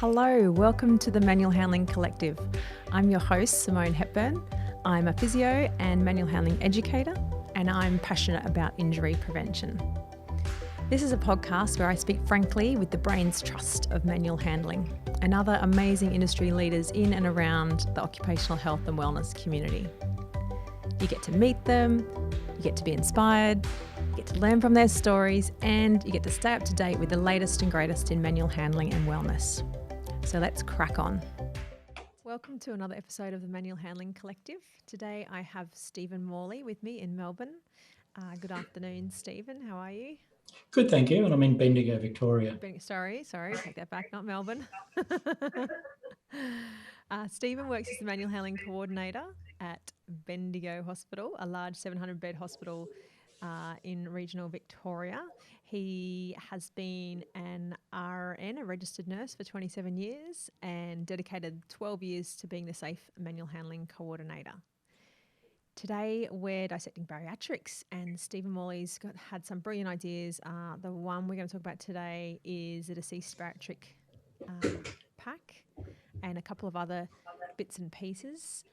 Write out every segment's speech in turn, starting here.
Hello, welcome to the Manual Handling Collective. I'm your host, Simone Hepburn. I'm a physio and manual handling educator, and I'm passionate about injury prevention. This is a podcast where I speak frankly with the brain's trust of manual handling and other amazing industry leaders in and around the occupational health and wellness community. You get to meet them, you get to be inspired, you get to learn from their stories, and you get to stay up to date with the latest and greatest in manual handling and wellness. So let's crack on. Welcome to another episode of the Manual Handling Collective. Today I have Stephen Morley with me in Melbourne. Good afternoon, Stephen. How are you? Good, thank you. And I'm in Bendigo, Victoria. Sorry, take that back, not Melbourne. Stephen works as the manual handling coordinator at Bendigo Hospital, a large 700-bed hospital in regional Victoria. He has been an RN, a registered nurse, for 27 years and dedicated 12 years to being the safe manual handling coordinator. Today we're dissecting bariatrics, and Stephen Morley's had some brilliant ideas. The one we're going to talk about today is a deceased bariatric pack and a couple of other bits and pieces.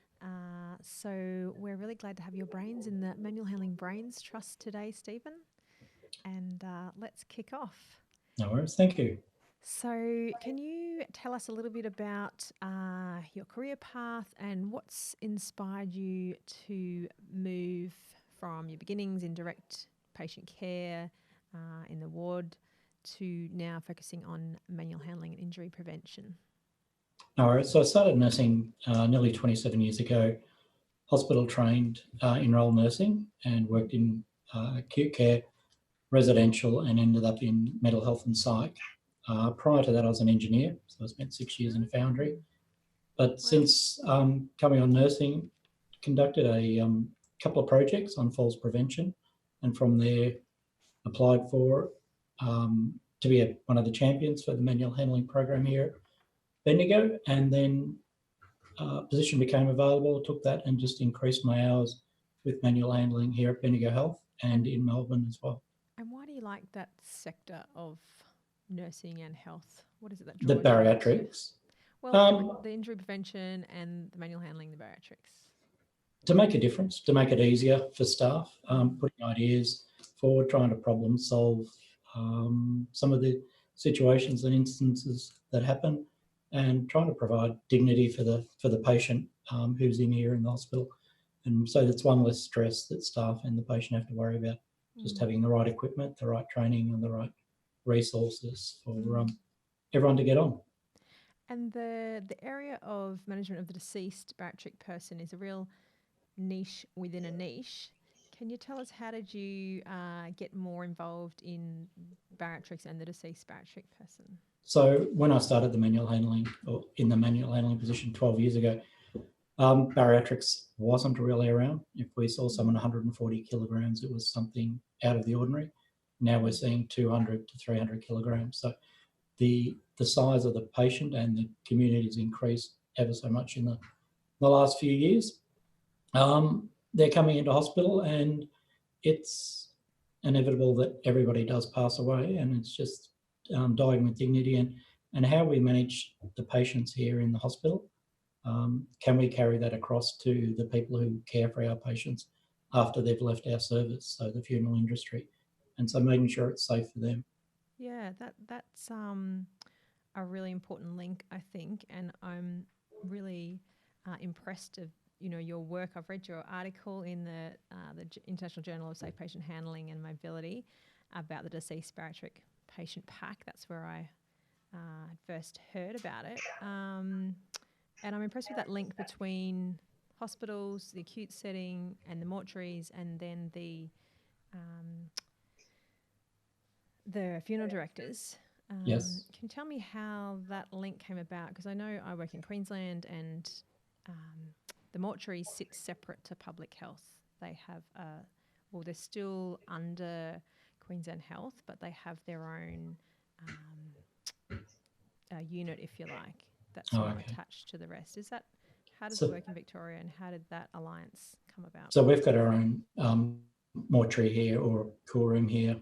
So we're really glad to have your brains in the Manual Handling Brains Trust today, Stephen. And let's kick off. No worries, thank you. So can you tell us a little bit about your career path and what's inspired you to move from your beginnings in direct patient care in the ward to now focusing on manual handling and injury prevention? All right, so I started nursing nearly 27 years ago, hospital trained, enrolled nursing, and worked in acute care, residential, and ended up in mental health and psych. Prior to that, I was an engineer, so I spent 6 years in a foundry. But since coming on nursing, conducted a couple of projects on falls prevention, and from there applied for to be one of the champions for the manual handling program here at Bendigo, and then position became available, took that and just increased my hours with manual handling here at Bendigo Health and in Melbourne as well. And why do you like that sector of nursing and health? What is it that The draws you? bariatrics? Well, the injury prevention and the manual handling, the bariatrics. To make a difference, to make it easier for staff, putting ideas forward, trying to problem solve some of the situations and instances that happen, and trying to provide dignity for the patient who's in here in the hospital. And so that's one less stress that staff and the patient have to worry about, just having the right equipment, the right training and the right resources for everyone to get on. And the area of management of the deceased bariatric person is a real niche within a niche. Can you tell us, how did you get more involved in bariatrics and the deceased bariatric person? So when I started the manual handling, or in the manual handling position 12 years ago, bariatrics wasn't really around. If we saw someone 140 kilograms, it was something out of the ordinary. Now we're seeing 200 to 300 kilograms. So the size of the patient and the community has increased ever so much in the last few years. They're coming into hospital, and it's inevitable that everybody does pass away, and it's just dying with dignity, and how we manage the patients here in the hospital. Can we carry that across to the people who care for our patients after they've left our service, so the funeral industry, and so making sure it's safe for them. Yeah, that's a really important link, I think, and I'm really impressed of your work. I've read your article in the International Journal of Safe Patient Handling and Mobility about the deceased bariatric patient pack. That's where I first heard about it, and I'm impressed with that link between hospitals, the acute setting, and the mortuaries, and then the funeral directors. Yes. Can you tell me how that link came about? Because I know I work in Queensland, and the mortuaries sit separate to public health. They have, they're still under Queensland Health, but they have their own unit, if you like, that's not attached to the rest. Is that, how does it work in Victoria, and how did that alliance come about? So we've got our own mortuary here, or cool room here.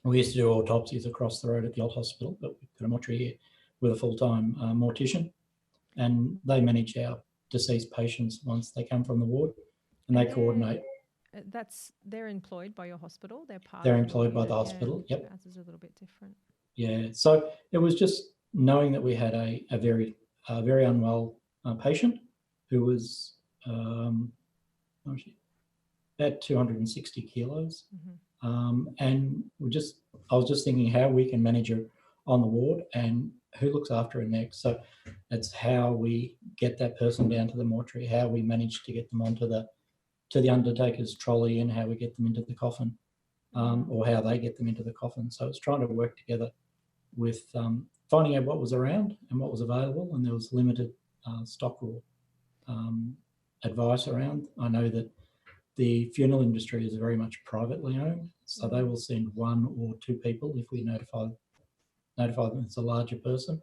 We used to do autopsies across the road at the old hospital, but we've got a mortuary here. with a full-time mortician, and they manage our deceased patients once they come from the ward, and they coordinate. They're employed by your hospital. They're employed by the hospital. Yeah, yep. ours is a little bit different. Yeah. So it was just knowing that we had a very unwell patient who was about 260 kilos, and I was just thinking how we can manage her on the ward and who looks after her next. So it's how we get that person down to the mortuary, how we manage to get them onto the undertaker's trolley, and how we get them into the coffin, or how they get them into the coffin. So it's trying to work together with finding out what was around and what was available, and there was limited stock or advice around. I know that the funeral industry is very much privately owned, so they will send one or two people if we notify them it's a larger person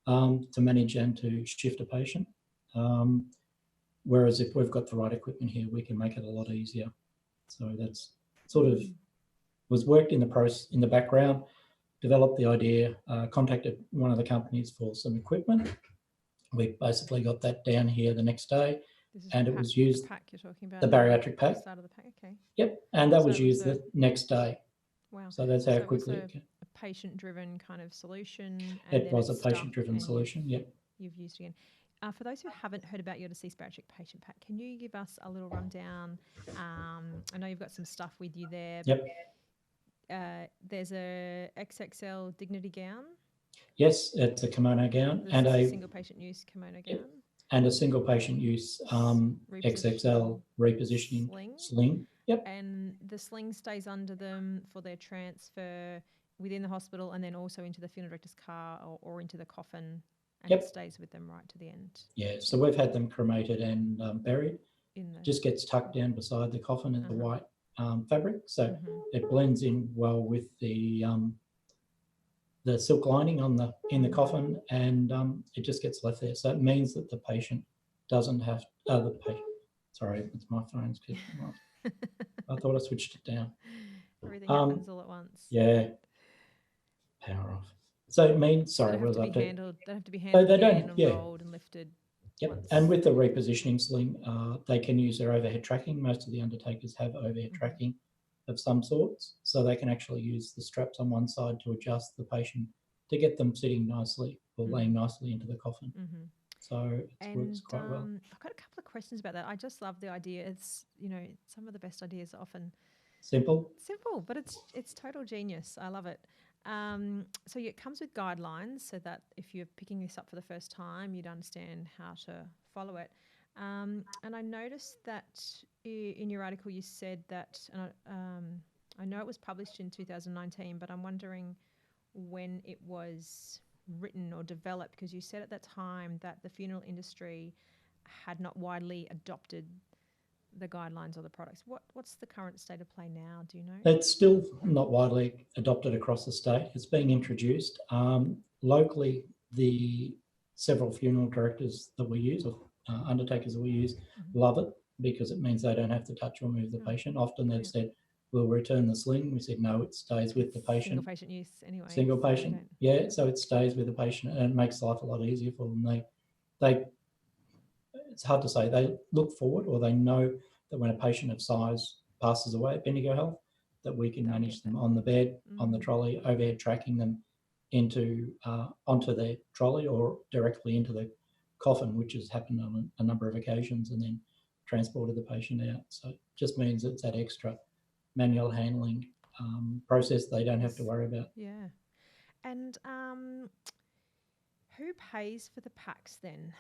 to manage and to shift a patient. Whereas if we've got the right equipment here, we can make it a lot easier. So that's sort of was worked in the background, developed the idea, contacted one of the companies for some equipment. We basically got that down here the next day, and it was used. The pack you're talking about, the bariatric pack. The start of the pack, okay. Yep, and that was used the next day. Wow. So that's how quickly it was a patient-driven kind of solution. It was a patient-driven solution. Yep. You've used again. For those who haven't heard about your deceased bariatric patient pack, can you give us a little rundown? I know you've got some stuff with you there. Yep. There's a XXL dignity gown. Yes, it's a kimono gown and a single patient use kimono gown. And a single patient use XXL repositioning sling. Yep. And the sling stays under them for their transfer within the hospital, and then also into the funeral director's car or into the coffin, and it stays with them right to the end. Yeah, so we've had them cremated and buried. Just gets tucked down beside the coffin in the white fabric, so it blends in well with the silk lining in the coffin, and it just gets left there. So it means that the patient doesn't have sorry, it's my phone's getting off. I thought I switched it down. Everything happens all at once. Yeah. Power off. So it means, sorry, what was I doing? They have to be handled and yeah. rolled and lifted. Yep. And with the repositioning sling, they can use their overhead tracking. Most of the undertakers have overhead tracking of some sorts, so they can actually use the straps on one side to adjust the patient to get them sitting nicely or laying nicely into the coffin. So it works quite well. I've got a couple of questions about that. I just love the idea. It's, some of the best ideas are often simple, but it's total genius. I love it. So it comes with guidelines so that if you're picking this up for the first time, you'd understand how to follow it. And I noticed that in your article you said that, and I know it was published in 2019, but I'm wondering when it was written or developed, because you said at that time that the funeral industry had not widely adopted the guidelines or the products. What's the current state of play now? Do you know? It's still not widely adopted across the state. It's being introduced. Locally, the several funeral directors that we use, or undertakers that we use, love it because it means they don't have to touch or move the patient. Often they've said, we'll return the sling. We said, no, it stays with the patient. Single patient use anyway. Single patient, yeah. So it stays with the patient and it makes life a lot easier for them. It's hard to say. They look forward, or they know that when a patient of size passes away at Bendigo Health, that we can manage them on the bed, on the trolley, overhead tracking them onto their trolley or directly into the coffin, which has happened on a number of occasions, and then transported the patient out. So it just means it's that extra manual handling process they don't have to worry about. Yeah. And who pays for the packs then?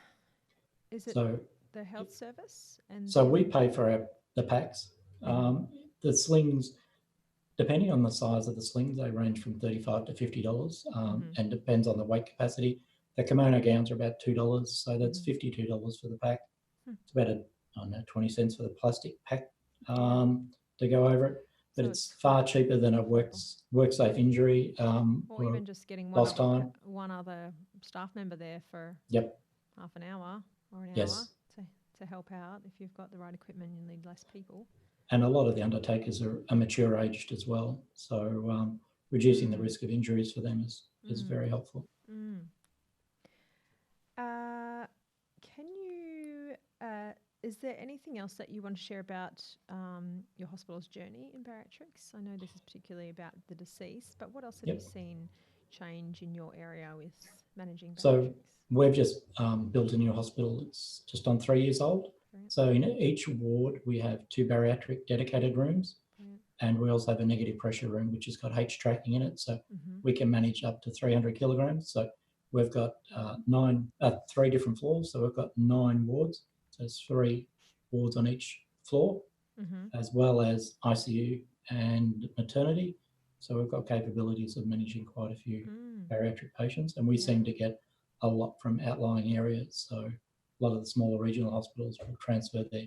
Is it the health service? So we pay for the packs. The slings, depending on the size of the slings, they range from $35 to $50 and depends on the weight capacity. The kimono gowns are about $2, so that's $52 for the pack. It's about 20 cents for the plastic pack to go over it. But so it's far cheaper than a work-safe injury. Or even just getting one other staff member there for half an hour or an hour to help out. If you've got the right equipment, you need less people. And a lot of the undertakers are mature aged as well. So reducing the risk of injuries for them is very helpful. Is there anything else that you want to share about your hospital's journey in bariatrics? I know this is particularly about the deceased, but what else have you Yep. seen change in your area with managing So bariatrics? we've just built a new hospital. It's just on 3 years old. Brilliant. So in each ward, we have 2 bariatric dedicated rooms. Brilliant. And we also have a negative pressure room, which has got H tracking in it. So Mm-hmm. we can manage up to 300 kilograms. So we've got 3 different floors. So we've got 9 wards. So it's 3 wards on each floor, Mm-hmm. as well as ICU and maternity. So we've got capabilities of managing quite a few bariatric patients. And we seem to get a lot from outlying areas. So a lot of the smaller regional hospitals will transfer their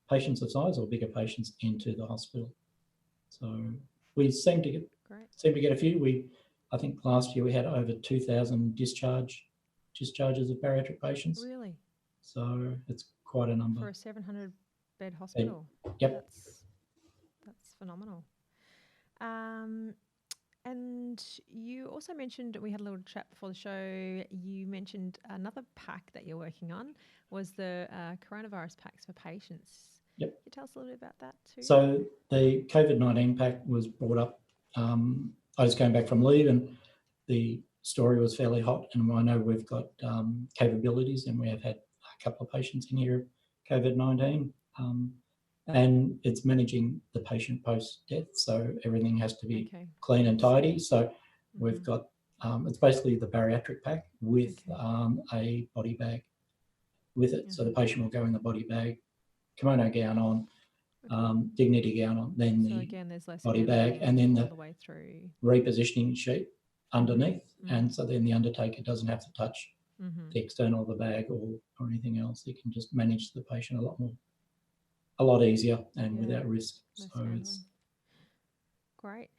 patients of size or bigger patients into the hospital. So we seem to get a few. I think last year we had over 2,000 discharges of bariatric patients. Really? So it's quite a number. For a 700 bed hospital? Yep. That's phenomenal. And you also mentioned, we had a little chat before the show, you mentioned another pack that you're working on was the coronavirus packs for patients. Yep. Can you tell us a little bit about that too? So the COVID-19 pack was brought up. I just came back from leave and the story was fairly hot, and I know we've got capabilities, and we have had a couple of patients in here with COVID-19, and it's managing the patient post-death, so everything has to be clean and tidy. So we've got it's basically the bariatric pack with a body bag with it. So the patient will go in the body bag, kimono gown on, dignity gown on, then So the again, there's less body bag, and then all the the way through. repositioning sheet underneath, and so then the undertaker doesn't have to touch the external of the bag or anything else. He can just manage the patient a lot easier and without risk. Less So handling. it's great.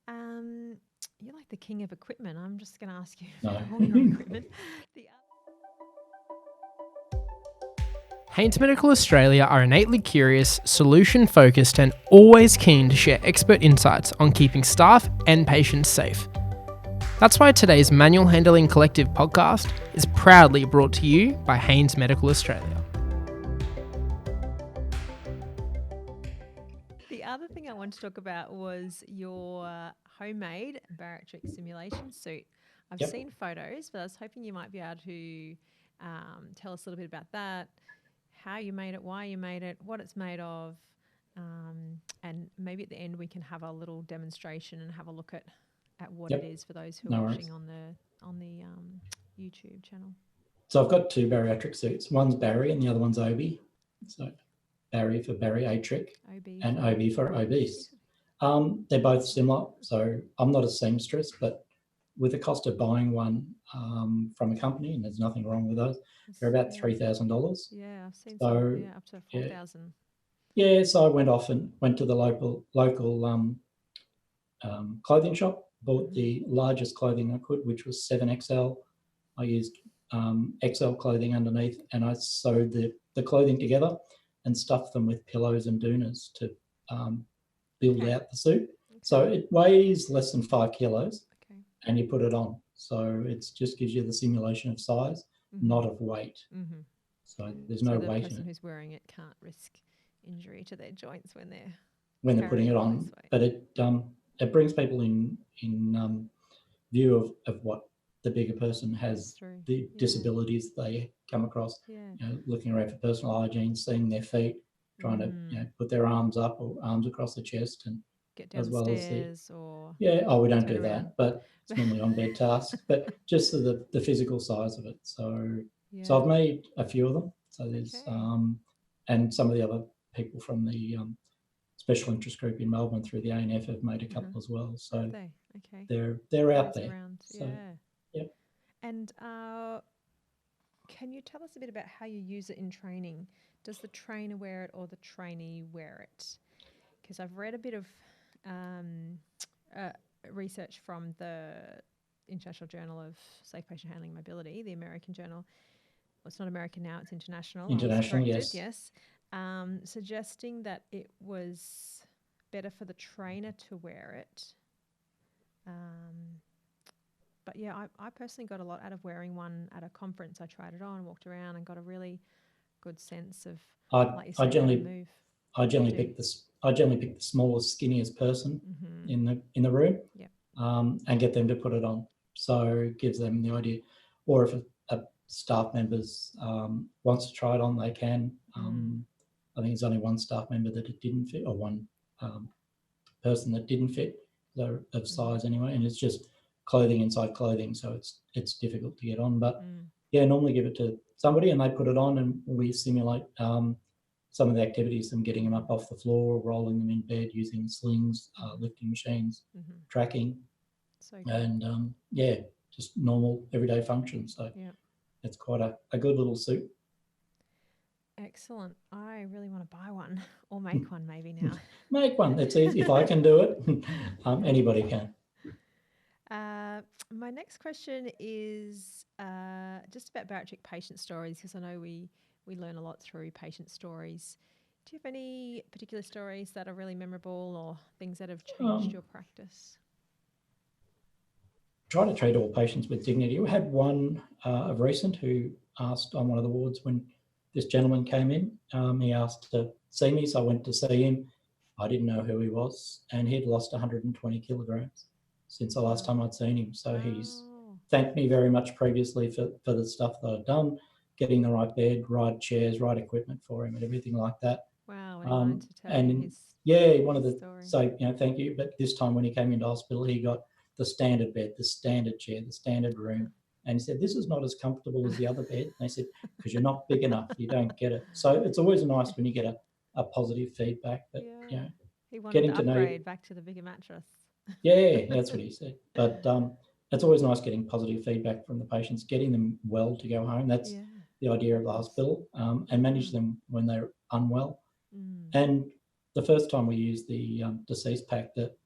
You're like the king of equipment. I'm just going to ask you No. about all your equipment. Haynes Medical Australia are innately curious, solution-focused and always keen to share expert insights on keeping staff and patients safe. That's why today's Manual Handling Collective podcast is proudly brought to you by Haynes Medical Australia. The other thing I wanted to talk about was your homemade bariatric simulation suit. I've seen photos, but I was hoping you might be able to tell us a little bit about that, how you made it, why you made it, what it's made of, and maybe at the end we can have a little demonstration and have a look at what it is for those who are watching on the YouTube channel. So I've got 2 bariatric suits. One's Barry and the other one's Obi. So Barry for bariatric and Obi for obese. They're both similar. So I'm not a seamstress, but with the cost of buying one from a company, and there's nothing wrong with those, they're about $3,000. Yeah, I've seen some, up to 4,000. Yeah, so I went to the local clothing shop, bought the largest clothing I could, which was 7XL. I used XL clothing underneath, and I sewed the clothing together and stuffed them with pillows and doonas to build out the suit. So it weighs less than 5 kilos, and you put it on. So it just gives you the simulation of size, not of weight. So there's no weight in it. The person who's wearing it can't risk injury to their joints when they're putting it on. But it brings people in view of what the bigger person has, the disabilities they come across. Looking around for personal hygiene, seeing their feet, trying to put their arms up or arms across the chest, and get down the stairs or we don't do that, but it's normally on bed tasks. But just the physical size of it. So I've made a few of them. So there's and some of the other people from the special interest group in Melbourne through the ANF have made a couple as well. So they're out there. So, And can you tell us a bit about how you use it in training? Does the trainer wear it or the trainee wear it? Because I've read a bit of research from the International Journal of Safe Patient Handling and Mobility, the American journal. Well, it's not American now, it's international. International, yes. Yes. Suggesting that it was better for the trainer to wear it. But yeah, I personally got a lot out of wearing one at a conference. I tried it on, walked around and got a really good sense of, I, like you I said, how to generally move. I generally do. pick this. I generally pick the smallest, skinniest person Mm-hmm. in the room, Yep. and get them to put it on. So it gives them the idea. Or if a staff members wants to try it on, they can. I think there's only one staff member that it didn't fit, or one person that didn't fit. They're of size anyway, and it's just clothing inside clothing, so it's difficult to get on. But yeah, normally give it to somebody and they put it on, and we simulate some of the activities, them getting them up off the floor, rolling them in bed, using slings, lifting machines, tracking, So good. and yeah, just normal everyday functions. So Yeah. it's quite a good little suit. Excellent. I really want to buy one or make one maybe now. Make one. It's easy. If I can do it, anybody can. My next question is just about bariatric patient stories, because I know we learn a lot through patient stories. Do you have any particular stories that are really memorable or things that have changed your practice? Try to treat all patients with dignity. We had one of recent who asked on one of the wards when this gentleman came in. He asked to see me, so I went to see him. I didn't know who he was, and he'd lost 120 kilograms since the last time I'd seen him. So he's thanked me very much previously for the stuff that I'd done, getting the right bed, right chairs, right equipment for him, and everything like that. Wow, and he wanted to tell you his one of the story. So thank you. But this time when he came into hospital, he got the standard bed, the standard chair, the standard room, and he said, "This is not as comfortable as the other bed." And I said, "Because you're not big enough, you don't get it." So it's always nice when you get a positive feedback. But he wanted getting to to know upgrade back to the bigger mattress. Yeah, that's what he said. But it's always nice getting positive feedback from the patients, getting them well to go home. That's the idea of the hospital, and manage them when they're unwell. And the first time we used the deceased pack, that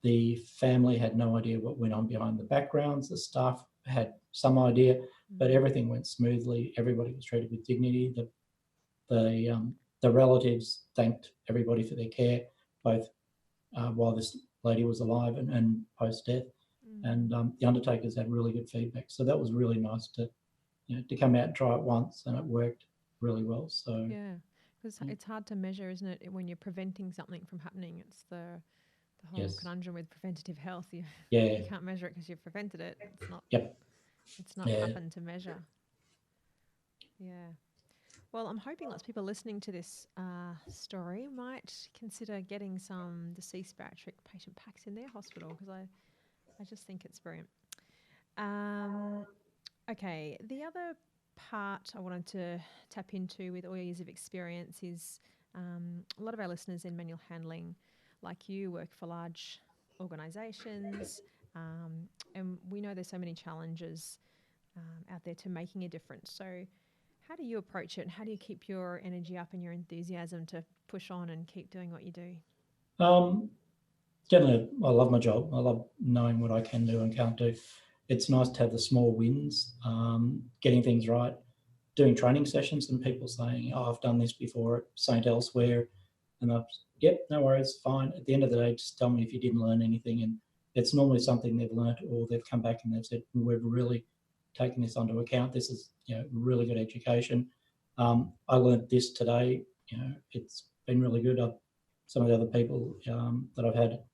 the family had no idea what went on behind the backgrounds. The staff had some idea, but everything went smoothly. Everybody was treated with dignity. The relatives thanked everybody for their care, both while this lady was alive and post-death. And the undertakers had really good feedback. So that was really nice to come out and try it once, and it worked really well. So yeah, because it's hard to measure, isn't it, when you're preventing something from happening? It's the whole conundrum with preventative health. You can't measure it because you've prevented it. It's not. It's not happened to measure. Yeah. Well, I'm hoping lots of people listening to this story might consider getting some deceased bariatric patient packs in their hospital, because I just think it's brilliant. Okay, the other part I wanted to tap into with all your years of experience is a lot of our listeners in manual handling, like you, work for large organisations, and we know there's so many challenges out there to making a difference. So how do you approach it, and how do you keep your energy up and your enthusiasm to push on and keep doing what you do? Generally, I love my job. I love knowing what I can do and can't do. It's nice to have the small wins, getting things right, doing training sessions and people saying, "Oh, I've done this before at St. Elsewhere." And yep, no worries, fine. At the end of the day, just tell me if you didn't learn anything. And it's normally something they've learned, or they've come back and they've said, "We've really taken this onto account. This is really good education. I learned this today. It's been really good." Some of the other people that I've had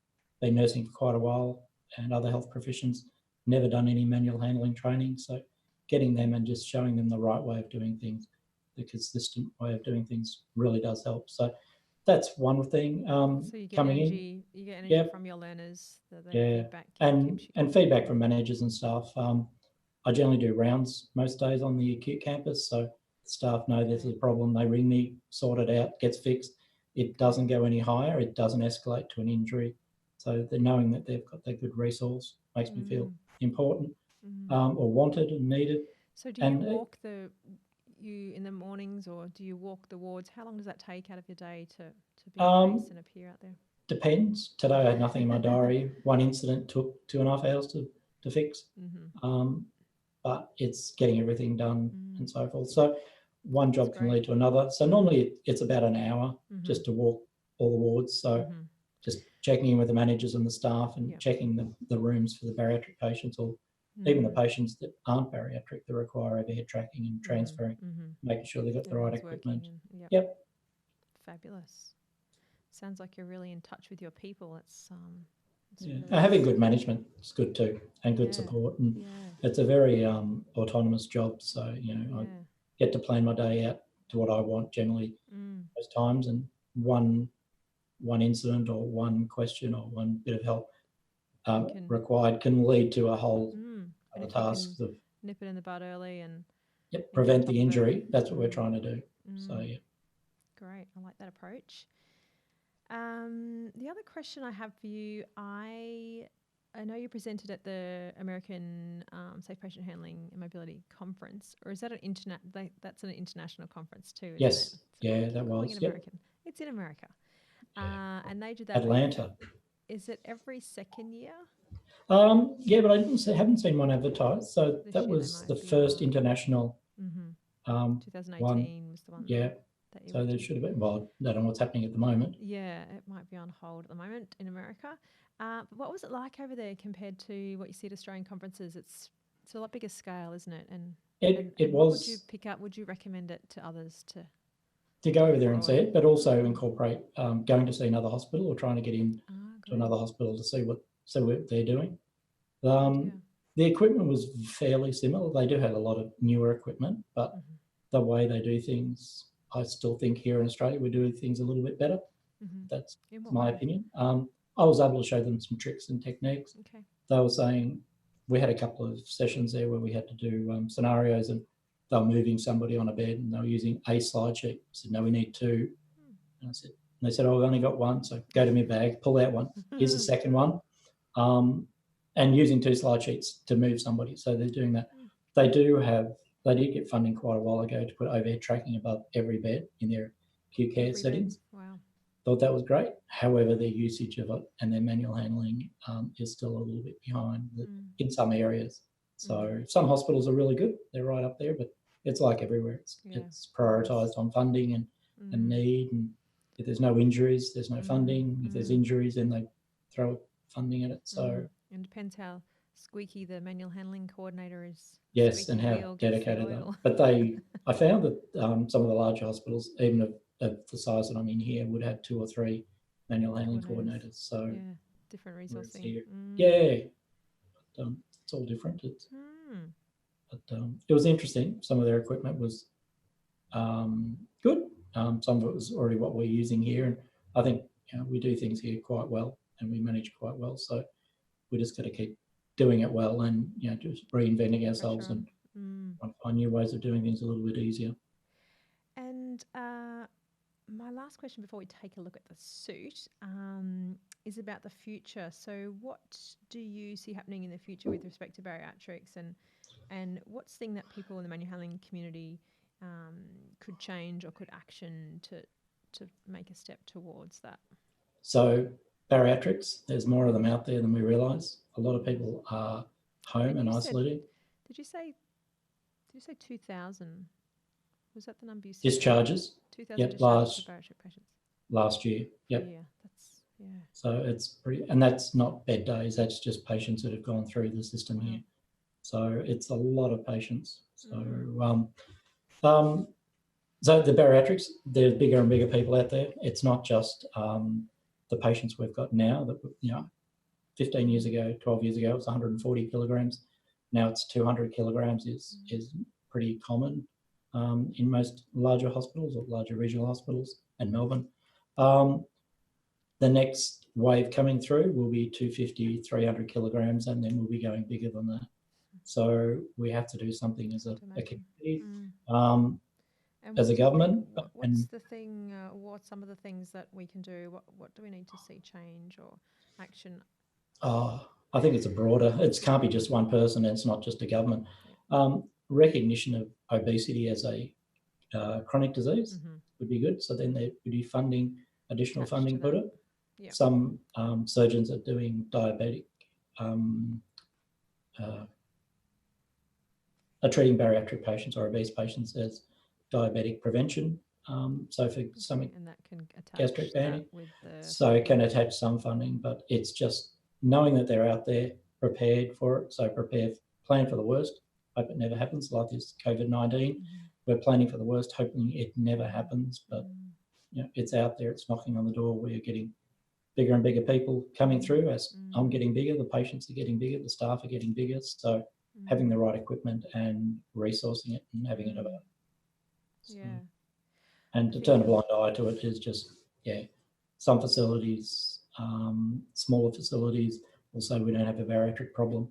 been nursing for quite a while, and other health professions, never done any manual handling training. So getting them and just showing them the right way of doing things, the consistent way of doing things, really does help. So that's one thing. So you get coming energy, in, you get energy from your learners, the feedback and feedback from managers and staff. I generally do rounds most days on the acute campus, so staff know this is a problem. They ring me, sort it out, gets fixed. It doesn't go any higher. It doesn't escalate to an injury. So they're knowing that they've got that good resource makes me feel important, or wanted and needed. So do you walk you in the mornings, or do you walk the wards? How long does that take out of your day to be in place and appear out there? Depends. Today I had nothing in my diary. One incident took 2.5 hours to fix. But it's getting everything done and so forth. So one job can lead to another. So normally it's about an hour just to walk all the wards. So just checking in with the managers and the staff, and checking the rooms for the bariatric patients, or even the patients that aren't bariatric that require overhead tracking and transferring, making sure they've got the right equipment. Yep. Fabulous. Sounds like you're really in touch with your people. It's Yeah. really Having good management is good too, and good support. And it's a very autonomous job. So, I get to plan my day out to what I want generally most times, and one incident or one question or one bit of help required can lead to a whole other tasks of nip it in the bud early and prevent the injury. That's what we're trying to do. So yeah. Great. I like that approach. The other question I have for you, I know you presented at the American Safe Patient Handling and Mobility Conference, or is that that's an international conference too? Isn't Yes. it? So yeah, that was. American. It's in America. And they did that. Atlanta. Is it every second year? Yeah, but I haven't seen one advertised. So that was the first international 2018 one. was the one. Yeah. So there should have been. Well, I don't know what's happening at the moment. Yeah, it might be on hold at the moment in America. But what was it like over there compared to what you see at Australian conferences? It's a lot bigger scale, isn't it? And it was. What would you pick up? Would you recommend it to others to go over there and see it, but also incorporate going to see another hospital or trying to get in to another hospital to see what they're doing. The equipment was fairly similar. They do have a lot of newer equipment, but the way they do things, I still think here in Australia we do things a little bit better. That's my opinion. I was able to show them some tricks and techniques. Okay. They were saying we had a couple of sessions there where we had to do scenarios, and they were moving somebody on a bed and they were using a slide sheet. I said, no, we need two. And they said, oh, we've only got one. So go to my bag, pull out one. Here's the second one. And using two slide sheets to move somebody. So they're doing that. They did get funding quite a while ago to put overhead tracking above every bed in their acute care settings. Wow. Thought that was great. However, their usage of it and their manual handling is still a little bit behind in some areas. So some hospitals are really good. They're right up there, but it's like everywhere. It's prioritised on funding and need. And if there's no injuries, there's no funding. If there's injuries, then they throw funding at it. So it depends how squeaky the manual handling coordinator is. Yes, and how dedicated they are. But I found that some of the larger hospitals, even of the size that I'm in here, would have 2 or 3 manual handling coordinators. So different resourcing. Yeah, but, it's all different. But it was interesting. Some of their equipment was good. Some of it was already what we're using here, and I think we do things here quite well, and we manage quite well. So we just got to keep doing it well, and just reinventing ourselves and find new ways of doing things a little bit easier. And my last question before we take a look at the suit is about the future. So what do you see happening in the future with respect to bariatrics, and what's the thing that people in the manual handling community could change or could action to make a step towards that? So bariatrics, there's more of them out there than we realise. A lot of people are home and isolating. Did you say 2,000? Was that the number you said? Discharges. 2,000 discharges for bariatric patients. Last year. Yep. Yeah, So it's pretty, and that's not bed days. That's just patients that have gone through the system here. So it's a lot of patients. So so the bariatrics, there's bigger and bigger people out there. It's not just the patients we've got now that 15 years ago, 12 years ago, it was 140 kilograms. Now it's 200 kilograms is pretty common in most larger hospitals or larger regional hospitals in Melbourne. The next wave coming through will be 250, 300 kilograms, and then we'll be going bigger than that. So we have to do something as a community, as a government. What's the thing? What's some of the things that we can do? What do we need to see change or action? I think it can't be just one person, and it's not just a government. Recognition of obesity as a chronic disease would be good. So then there would be additional funding put it. Yep. Some surgeons are doing diabetic, are treating bariatric patients or obese patients as diabetic prevention. So for some gastric banding, so it can attach some funding, but it's just knowing that they're out there, prepared for it. So plan for the worst, hope it never happens, like this COVID-19. We're planning for the worst, hoping it never happens, but it's out there, it's knocking on the door. We're getting bigger and bigger people coming through. As I'm getting bigger, the patients are getting bigger, the staff are getting bigger. So having the right equipment and resourcing it and having it available. So, and to turn a blind eye to it is just, some facilities, smaller facilities, also we don't have a bariatric problem,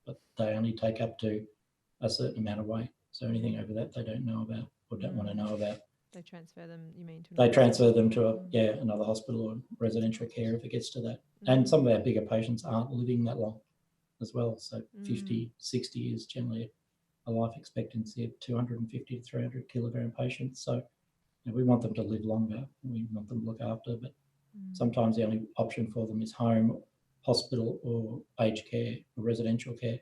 but they only take up to a certain amount of weight. So anything over that they don't know about or don't want to know about. They transfer them, you mean? They transfer them to another hospital or residential care if it gets to that. And some of our bigger patients aren't living that long as well. So 50, 60 is generally a life expectancy of 250 to 300 kilogram patients. So we want them to live longer. We want them to look after, but sometimes the only option for them is home, hospital or aged care or residential care.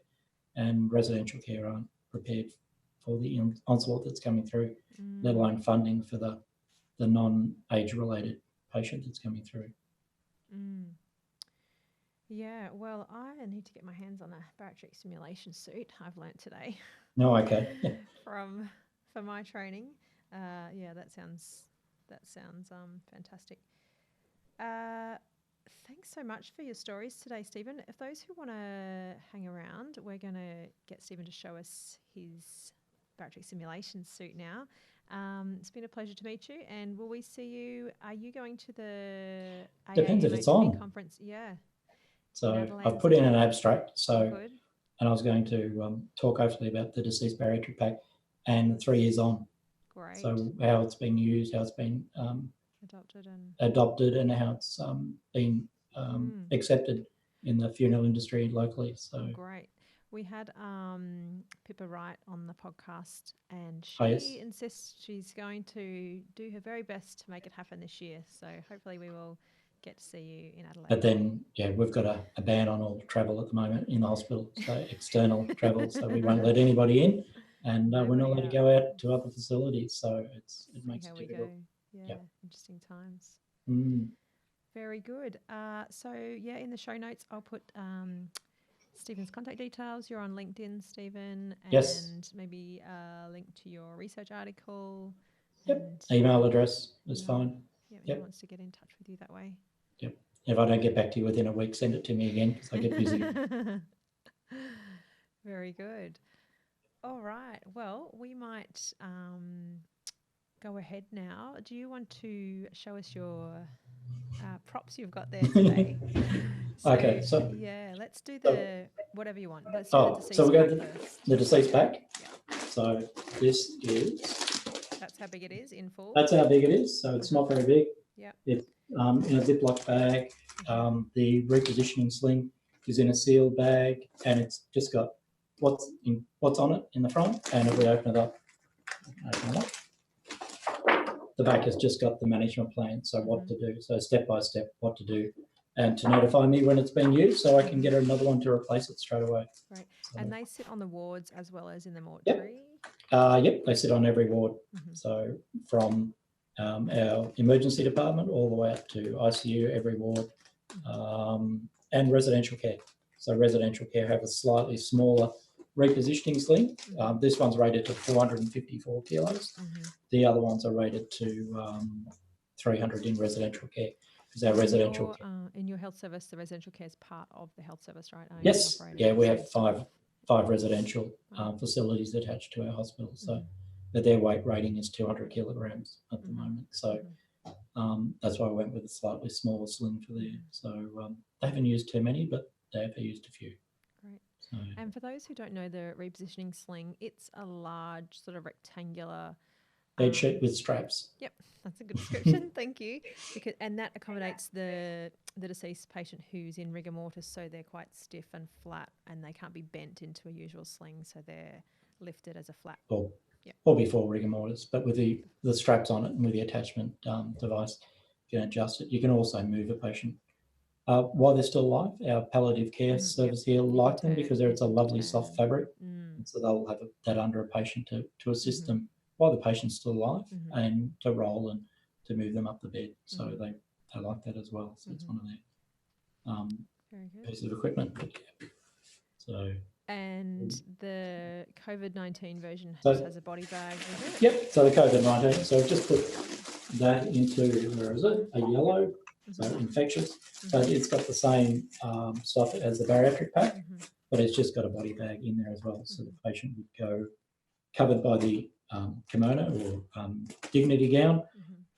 And residential care aren't prepared for the onslaught that's coming through, let alone funding for the non-age related patient that's coming through. Yeah, well, I need to get my hands on a bariatric simulation suit. I've learnt today. No, okay. For my training. That sounds fantastic. Thanks so much for your stories today, Stephen. If those who want to hang around, we're going to get Stephen to show us his bariatric simulation suit now. It's been a pleasure to meet you. And will we see you? Are you going to the Depends if it's on conference? Yeah. So I've put in an abstract. So, and I was going to talk hopefully about the deceased bariatric pack and 3 years on. Great. So how it's been used, how it's been adopted, and how it's been accepted in the funeral industry locally. So great. We had Pippa Wright on the podcast, and she insists she's going to do her very best to make it happen this year. So hopefully we will get to see you in Adelaide. But then, we've got a ban on all travel at the moment in the hospital, so external travel. So we won't let anybody in, and we're not allowed to go out to other facilities. So it makes it difficult. Interesting times. Very good. In the show notes, I'll put Stephen's contact details. You're on LinkedIn, Stephen, and maybe a link to your research article. Email address is fine. He wants to get in touch with you that way. If I don't get back to you within a week, send it to me again because I get busy. Very good. All right. Well, we might go ahead now. Do you want to show us your props you've got there today? Okay. Let's do whatever you want. Let's do the deceased so we'll go first. The deceased pack. Yeah. So this is. That's how big it is in full. That's how big it is. So it's not very big. Yeah. It's in a Ziploc bag. The repositioning sling is in a sealed bag, and it's just got what's on it in the front. And if we open it up, the back has just got the management plan. So what to do. So step by step, what to do, and to notify me when it's been used, so I can get another one to replace it straight away. Right. And they sit on the wards as well as in the mortuary. They sit on every ward. So from our emergency department all the way up to ICU, every ward, and residential care. So residential care have a slightly smaller repositioning sling. This one's rated to 454 kilos. The other ones are rated to 300 in residential care. Because our residential care. In your health service, the residential care is part of the health service, right? Yes. Yeah, we have five residential facilities attached to our hospital. So but their weight rating is 200 kilograms at the moment. So that's why I went with a slightly smaller sling for there. So they haven't used too many, but they have used a few. Great. So. And for those who don't know the repositioning sling, it's a large sort of rectangular bed sheet with straps. Yep, that's a good description. Thank you. And that accommodates the deceased patient who's in rigor mortis, so they're quite stiff and flat, and they can't be bent into a usual sling, so they're lifted as a flat. Or before rigor mortis, but with the straps on it and with the attachment device, you can adjust it. You can also move a patient while they're still alive. Our palliative care service here like them because it's a lovely soft fabric, and so they'll have that under a patient to assist them while the patient's still alive and to roll and to move them up the bed. So they like that as well. So it's one of their pieces of equipment. So And the COVID-19 version So- just has a body bag with it? Yep, so the COVID-19, so I've just put that into, where is it, a yellow, so infectious. So it's got the same stuff as the bariatric pack, but it's just got a body bag in there as well. So the patient would go covered by the kimono or dignity gown,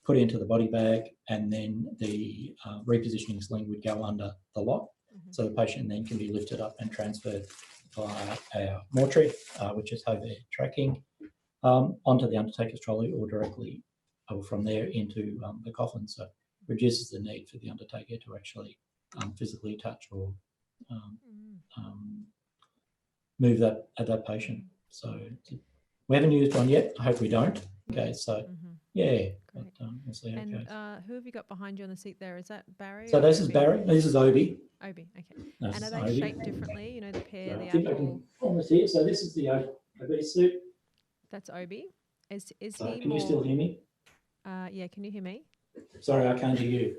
put into the body bag, and then the repositioning sling would go under the lock. So the patient then can be lifted up and transferred via our mortuary, which is overhead tracking, onto the undertaker's trolley or directly from there into the coffin. So reduces the need for the undertaker to actually physically touch or move that patient. So we haven't used one yet. I hope we don't. Okay, so yeah, but we'll see how it goes. And who have you got behind you on the seat there? Is that Barry? So or this is Obi? Barry. This is Obi. Obi, okay. No, And this are is they Obi. shaped differently? You know, the pear, I the think I apple. can almost hear. So this is the Obi suit. That's Obi. Is So he can more? you still hear me? Yeah, can you hear me? Sorry, I can't hear you.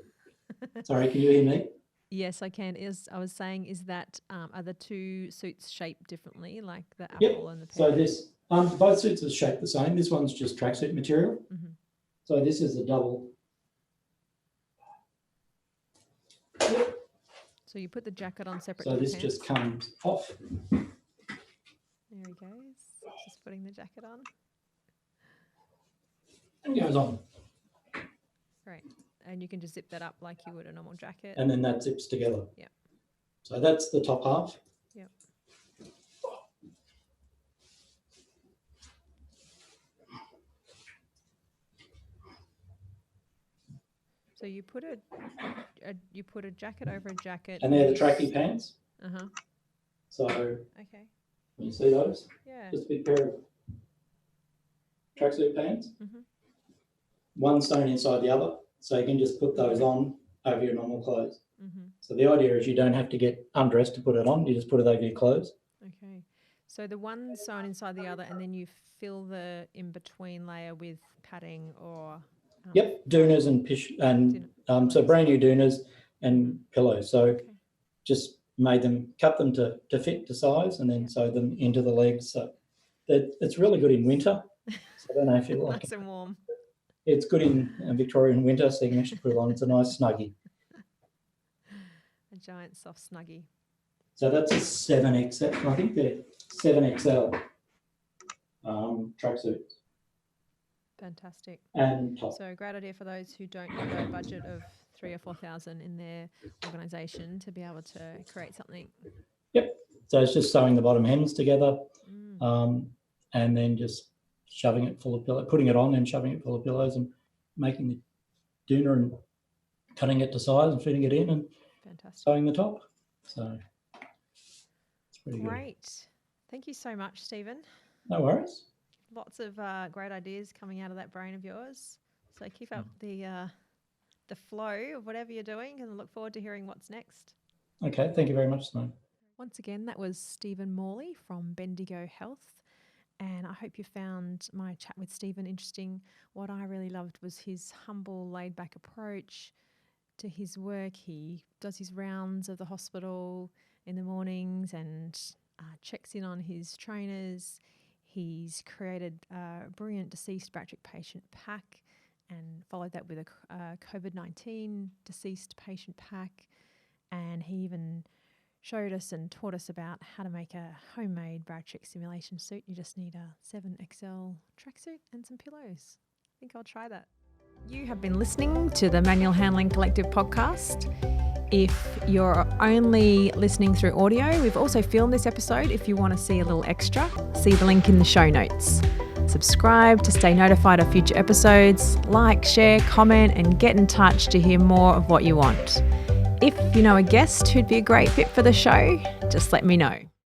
Sorry, can you hear me? Yes, I can. I was saying, is that are the two suits shaped differently, like the apple Yep. and the pear? So this, both suits are shaped the same. This one's just tracksuit material. So this is a double. So you put the jacket on separate. So to the this pants. just comes off. There he goes. Just putting the jacket on. And goes on. Great. And you can just zip that up like you would a normal jacket. And then that zips together. Yep. So that's the top half. Yep. So you put a jacket over a jacket. And they're the tracky pants. Uh-huh. So Okay. you see those? Yeah. Just a big pair of tracksuit pants. Mhm. One sewn inside the other. So you can just put those on over your normal clothes. Mhm. So the idea is you don't have to get undressed to put it on. You just put it over your clothes. Okay. So the one sewn inside the other, and then you fill the in-between layer with padding or. Yep, doonas and so brand new doonas and pillows. So Okay. just cut them to fit to size, and then sew them into the legs. So that it's really good in winter. So I don't know if you like Nice and warm. It's good in Victorian winter, so you can actually put it on. It's a nice snuggie. A giant soft snuggie. So that's a 7XL. I think they're 7XL tracksuits Fantastic. and top. So a great idea for those who don't have a budget of 3,000 or 4,000 in their organisation to be able to create something. Yep. So it's just sewing the bottom hems together, and then just shoving it full of pillows, putting it on and shoving it full of pillows and making the doona and cutting it to size and fitting it in and Fantastic. sewing the top. So it's pretty good. Great. Thank you so much, Stephen. No worries. Lots of great ideas coming out of that brain of yours. So keep up the flow of whatever you're doing, and look forward to hearing what's next. Okay. Thank you very much, Simone. Once again, that was Stephen Morley from Bendigo Health. And I hope you found my chat with Stephen interesting. What I really loved was his humble, laid-back approach to his work. He does his rounds of the hospital in the mornings and checks in on his trainers. He's created a brilliant deceased bariatric patient pack and followed that with a COVID-19 deceased patient pack. And he even showed us and taught us about how to make a homemade bariatric simulation suit. You just need a 7XL tracksuit and some pillows. I think I'll try that. You have been listening to the Manual Handling Collective podcast. If you're only listening through audio, we've also filmed this episode. If you want to see a little extra, see the link in the show notes. Subscribe to stay notified of future episodes. Like, share, comment, and get in touch to hear more of what you want. If you know a guest who'd be a great fit for the show, just let me know.